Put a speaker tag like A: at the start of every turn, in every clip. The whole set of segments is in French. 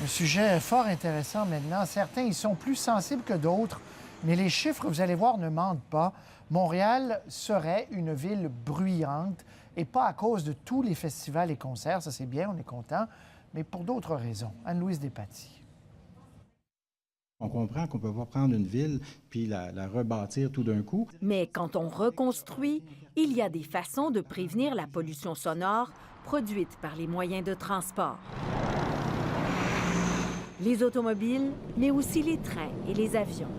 A: Un sujet fort intéressant maintenant. Certains y sont plus sensibles que d'autres, mais les chiffres, vous allez voir, ne mentent pas. Montréal serait une ville bruyante, et pas à cause de tous les festivals et concerts, ça c'est bien, on est content, mais pour d'autres raisons. Anne-Louise Despatie.
B: On comprend qu'on ne peut pas prendre une ville puis la rebâtir tout d'un coup.
C: Mais quand on reconstruit, il y a des façons de prévenir la pollution sonore produite par les moyens de transport. Les automobiles, mais aussi les trains et les avions.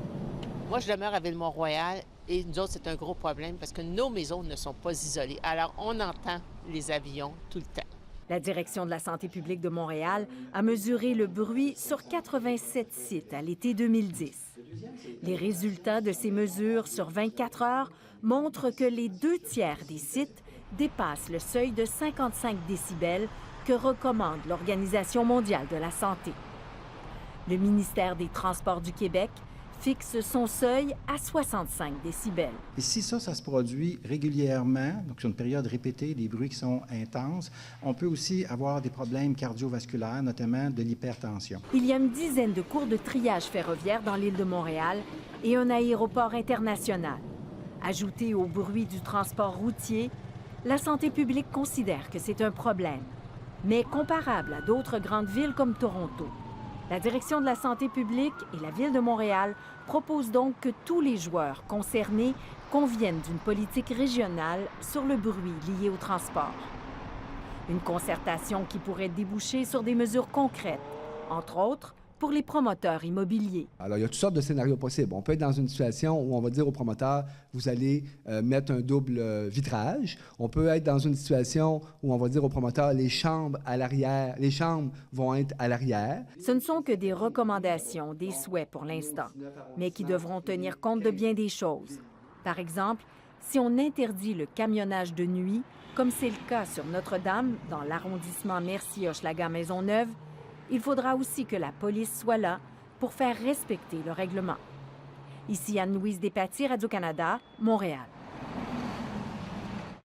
D: Moi, je demeure à Ville-Mont-Royal et nous autres, c'est un gros problème parce que nos maisons ne sont pas isolées. Alors, on entend les avions tout le temps.
C: La Direction de la santé publique de Montréal a mesuré le bruit sur 87 sites à l'été 2010. Les résultats de ces mesures sur 24 heures montrent que les 2/3 des sites dépassent le seuil de 55 décibels que recommande l'Organisation mondiale de la santé. Le ministère des Transports du Québec fixe son seuil à 65 décibels.
B: Et si ça se produit régulièrement, donc sur une période répétée, des bruits qui sont intenses, on peut aussi avoir des problèmes cardiovasculaires, notamment de l'hypertension.
C: Il y a une dizaine de cours de triage ferroviaire dans l'île de Montréal et un aéroport international. Ajouté au bruit du transport routier, la santé publique considère que c'est un problème, mais comparable à d'autres grandes villes comme Toronto. La Direction de la santé publique et la Ville de Montréal proposent donc que tous les joueurs concernés conviennent d'une politique régionale sur le bruit lié au transport. Une concertation qui pourrait déboucher sur des mesures concrètes, entre autres pour les promoteurs immobiliers.
E: Alors, il y a toutes sortes de scénarios possibles. On peut être dans une situation où on va dire au promoteur, vous allez mettre un double vitrage. On peut être dans une situation où on va dire au promoteur, les chambres à l'arrière, les chambres vont être à l'arrière.
C: Ce ne sont que des recommandations, des souhaits pour l'instant, mais qui devront tenir compte de bien des choses. Par exemple, si on interdit le camionnage de nuit, comme c'est le cas sur Notre-Dame, dans l'arrondissement Mercier-Hochelaga-Maisonneuve, il faudra aussi que la police soit là pour faire respecter le règlement. Ici Anne-Louise Despatie, Radio-Canada, Montréal.